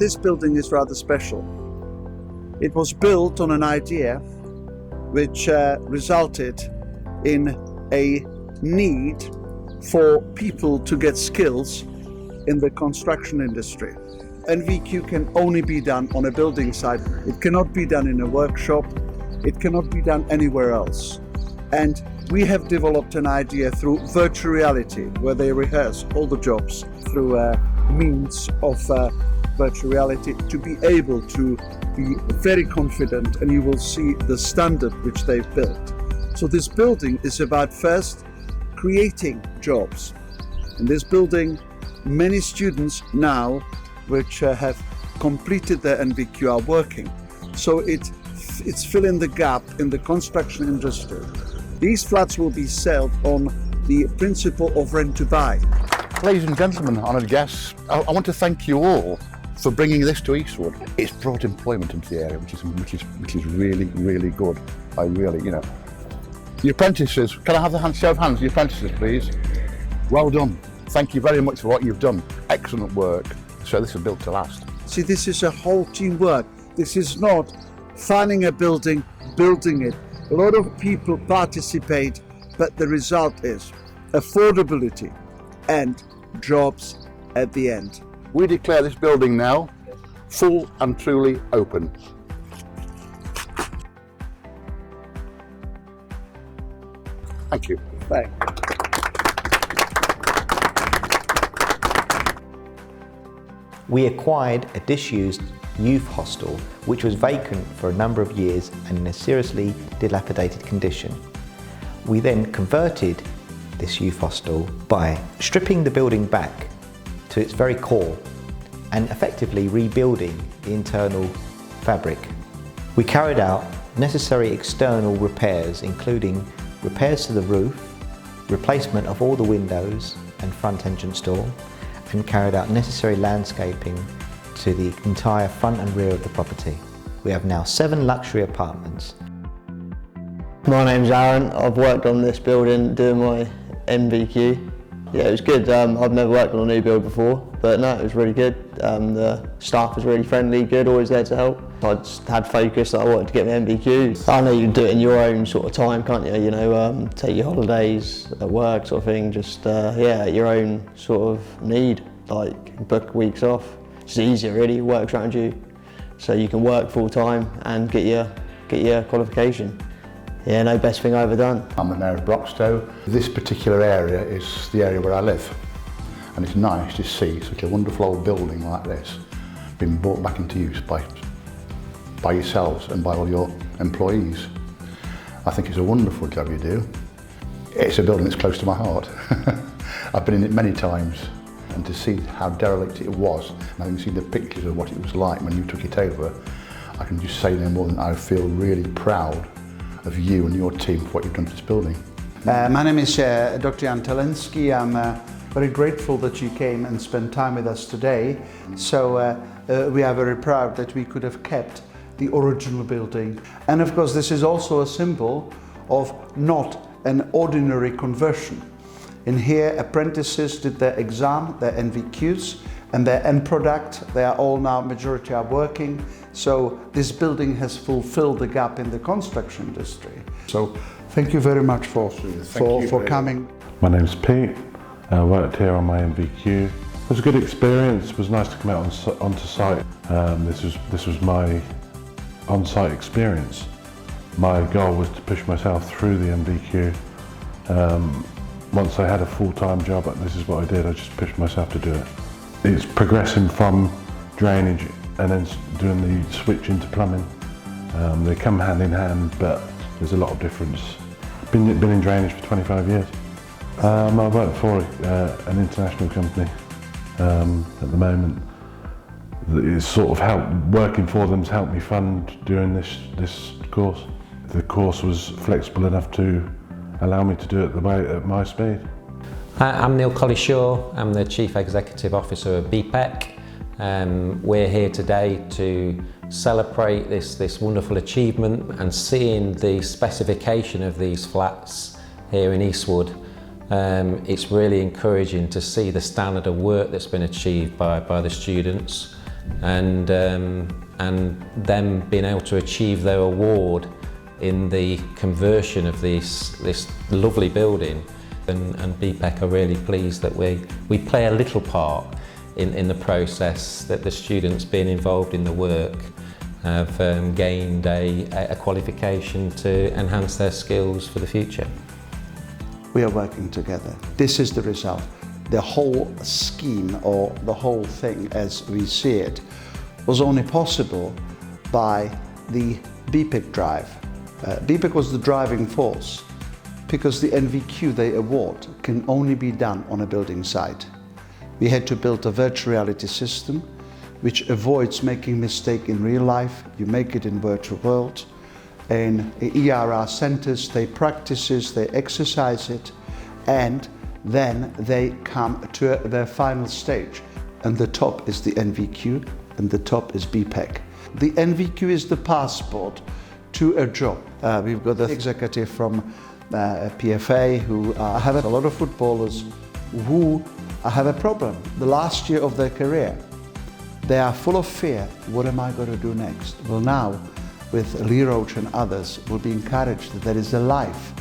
This building is rather special. It was built on an idea which resulted in a need for people to get skills in the construction industry. NVQ can only be done on a building site. It cannot be done in a workshop. It cannot be done anywhere else. And we have developed an idea through virtual reality, where they rehearse all the jobs through means of virtual reality, to be able to be very confident, and you will see the standard which they've built. So this building is about first creating jobs. In this building, many students now which have completed their NVQ are working. So it's filling the gap in the construction industry. These flats will be sold on the principle of rent to buy. Ladies and gentlemen, honoured guests, I want to thank you all for bringing this to Eastwood. It's brought employment into the area, which is really, really good. The apprentices, can I have the show of hands, the apprentices please? Well done. Thank you very much for what you've done. Excellent work. So this is built to last. See, this is a whole teamwork. This is not finding a building, building it. A lot of people participate, but the result is affordability and jobs at the end. We declare this building now full and truly open. Thank you. Thanks. We acquired a disused youth hostel which was vacant for a number of years and in a seriously dilapidated condition. We then converted this youth hostel by stripping the building back to its very core and effectively rebuilding the internal fabric. We carried out necessary external repairs, including repairs to the roof, replacement of all the windows and front entrance door, and carried out necessary landscaping to the entire front and rear of the property. We have now 7 luxury apartments. My name's Aaron. I've worked on this building doing my NVQ. Yeah, it was good. I've never worked on a new build before, but no, it was really good. The staff was really friendly, good, always there to help. I just had focus that I wanted to get my NVQ. I know you can do it in your own sort of time, can't you? Take your holidays at work sort of thing, just at your own sort of need, like book weeks off. It's easier really, works around you. So you can work full time and get your qualification. Yeah, no best thing I've ever done. I'm the Mayor of Broxtowe. This particular area is the area where I live. And it's nice to see such a wonderful old building like this being brought back into use by yourselves and by all your employees. I think it's a wonderful job you do. It's a building that's close to my heart. I've been in it many times, and to see how derelict it was, and having seen the pictures of what it was like when you took it over, I can just say no more than I feel really proud of you and your team for what you've done to this building. My name is Dr. Jan Telensky. I'm very grateful that you came and spent time with us today. So we are very proud that we could have kept the original building. And of course, this is also a symbol of not an ordinary conversion. In here, apprentices did their exam, their NVQs, and their end product. They are all now, majority are working. So this building has fulfilled the gap in the construction industry. So thank you very much for coming. My name's Pete. I worked here on my NVQ. It was a good experience. It was nice to come out onto site. This was my on-site experience. My goal was to push myself through the NVQ. Once I had a full-time job, this is what I did. I just pushed myself to do it. It's progressing from drainage and then doing the switch into plumbing. They come hand in hand, but there's a lot of difference. Been in drainage for 25 years. I work for an international company at the moment. It's sort of working for them's helped me fund during this course. The course was flexible enough to allow me to do it at my speed. I'm Neil Colley-Shaw. I'm the Chief Executive Officer of BPEC. We're here today to celebrate this wonderful achievement and seeing the specification of these flats here in Eastwood. It's really encouraging to see the standard of work that's been achieved by the students. and them being able to achieve their award in the conversion of this lovely building. And BPEC are really pleased that we play a little part in the process, that the students being involved in the work have gained a qualification to enhance their skills for the future. We are working together. This is the result. The whole scheme, or the whole thing as we see it, was only possible by the BPEC drive. BPEC was the driving force, because the NVQ they award can only be done on a building site. We had to build a virtual reality system which avoids making mistake in real life. You make it in virtual world. In ERR centers, they practice it, they exercise it, and then they come to their final stage. And the top is the NVQ, and the top is BPEC. The NVQ is the passport to a job. We've got the executive from PFA who have a lot of footballers who have a problem. The last year of their career, they are full of fear. What am I going to do next? Well, now with Lee Roach and others, will be encouraged that there is a life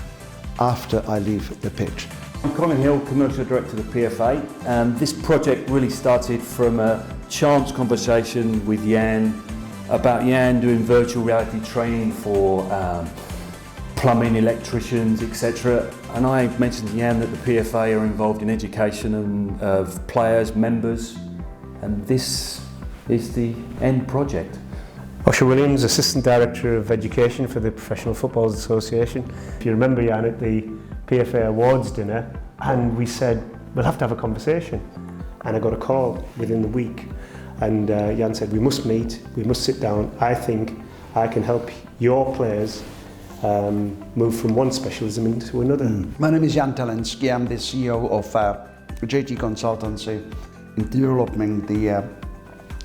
after I leave the pitch. I'm Colin Hill, Commercial Director of the PFA. This project really started from a chance conversation with Jan about Jan doing virtual reality training for plumbing, electricians, etc. And I mentioned to Jan that the PFA are involved in education of players, members, and this is the end project. Osher Williams, Assistant Director of Education for the Professional Footballers Association. If you remember, Jan, at the PFA Awards dinner, and we said, we'll have to have a conversation. And I got a call within the week, and Jan said, we must meet, we must sit down. I think I can help your players move from one specialism into another. My name is Jan Telensky. I'm the CEO of JT Consultancy in developing the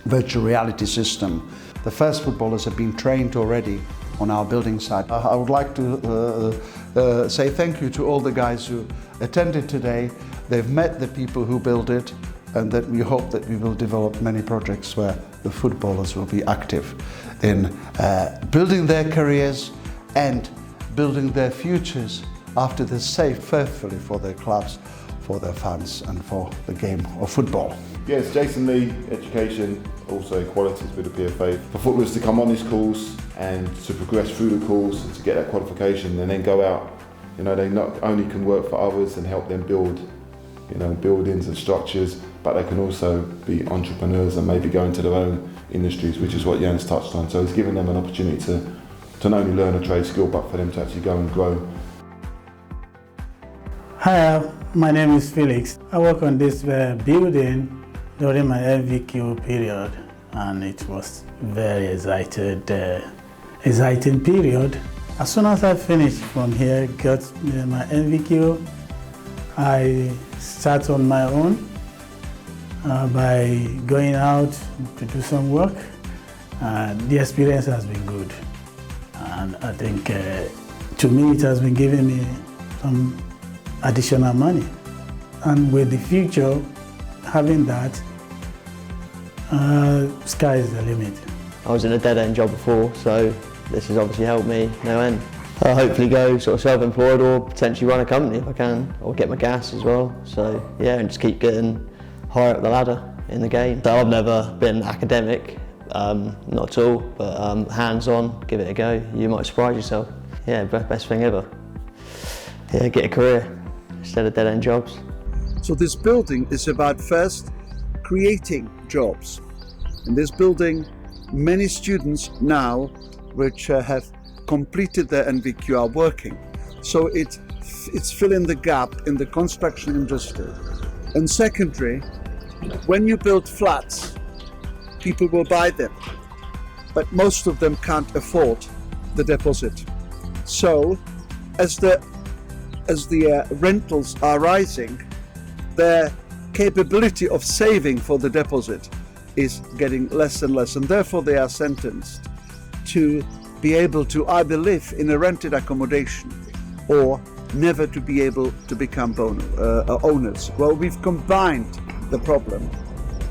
virtual reality system. The first footballers have been trained already on our building site. I would like to say thank you to all the guys who attended today. They've met the people who built it, and that we hope that we will develop many projects where the footballers will be active in building their careers and building their futures after the safe, faithfully for their clubs, for their fans, and for the game of football. Yes, Jason Lee, Education, also Qualities with the PFA. For footballers to come on this course and to progress through the course and to get that qualification and then go out, you know, they not only can work for others and help them build, you know, buildings and structures, but they can also be entrepreneurs and maybe go into their own industries, which is what Jan's touched on. So it's giving them an opportunity to not only learn a trade skill, but for them to actually go and grow. Hi, my name is Felix. I work on this building during my MVQ period, and it was very exciting period. As soon as I finished from here, got my MVQ, I start on my own by going out to do some work. The experience has been good, and I think to me it has been giving me some additional money. And with the future, having that, sky is the limit. I was in a dead-end job before, so this has obviously helped me no end. I'll hopefully go sort of self-employed or potentially run a company if I can, or get my gas as well. So yeah, and just keep getting higher up the ladder in the game. So I've never been academic, not at all, but hands-on, give it a go. You might surprise yourself. Yeah, best thing ever. Yeah, get a career instead of dead-end jobs. So this building is about first creating jobs. In this building, many students now which have completed their NVQ are working. So it's filling the gap in the construction industry. And secondary, when you build flats, people will buy them, but most of them can't afford the deposit. So as the rentals are rising, their capability of saving for the deposit is getting less and less, and therefore they are sentenced to be able to either live in a rented accommodation or never to be able to become owners. Well, we've combined the problem.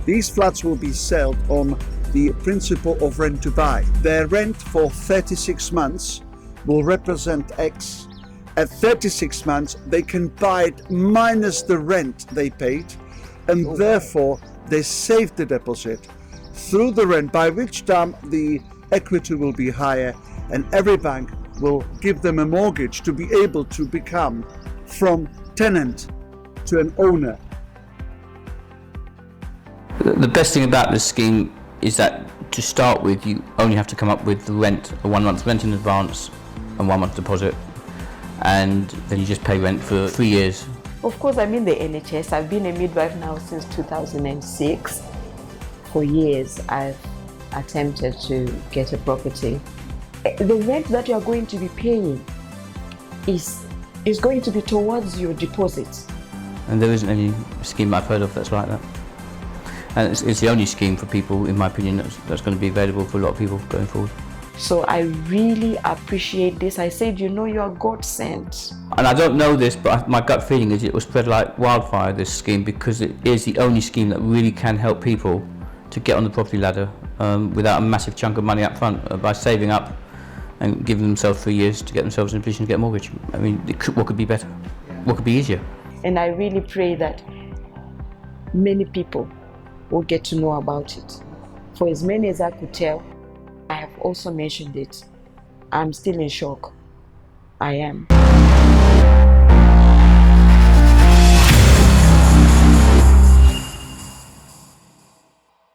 These flats will be sold on the principle of rent to buy. Their rent for 36 months will represent X. At 36 months, they can buy it minus the rent they paid, and therefore they save the deposit through the rent, by which time the equity will be higher, and every bank will give them a mortgage to be able to become from tenant to an owner. The best thing about this scheme is that to start with, you only have to come up with the rent, a 1 month rent in advance and 1 month deposit, and then you just pay rent for 3 years. Of course, I'm in the NHS. I've been a midwife now since 2006. For years, I've attempted to get a property. The rent that you're going to be paying is going to be towards your deposit. And there isn't any scheme I've heard of that's like that. And it's the only scheme for people, in my opinion, that's going to be available for a lot of people going forward. So I really appreciate this. I said, you know, you're God sent. And I don't know this, but my gut feeling is it will spread like wildfire, this scheme, because it is the only scheme that really can help people to get on the property ladder without a massive chunk of money up front, by saving up and giving themselves 3 years to get themselves in a position to get a mortgage. I mean, what could be better? What could be easier? And I really pray that many people will get to know about it. For as many as I could tell, I have also mentioned it. I'm still in shock. I am.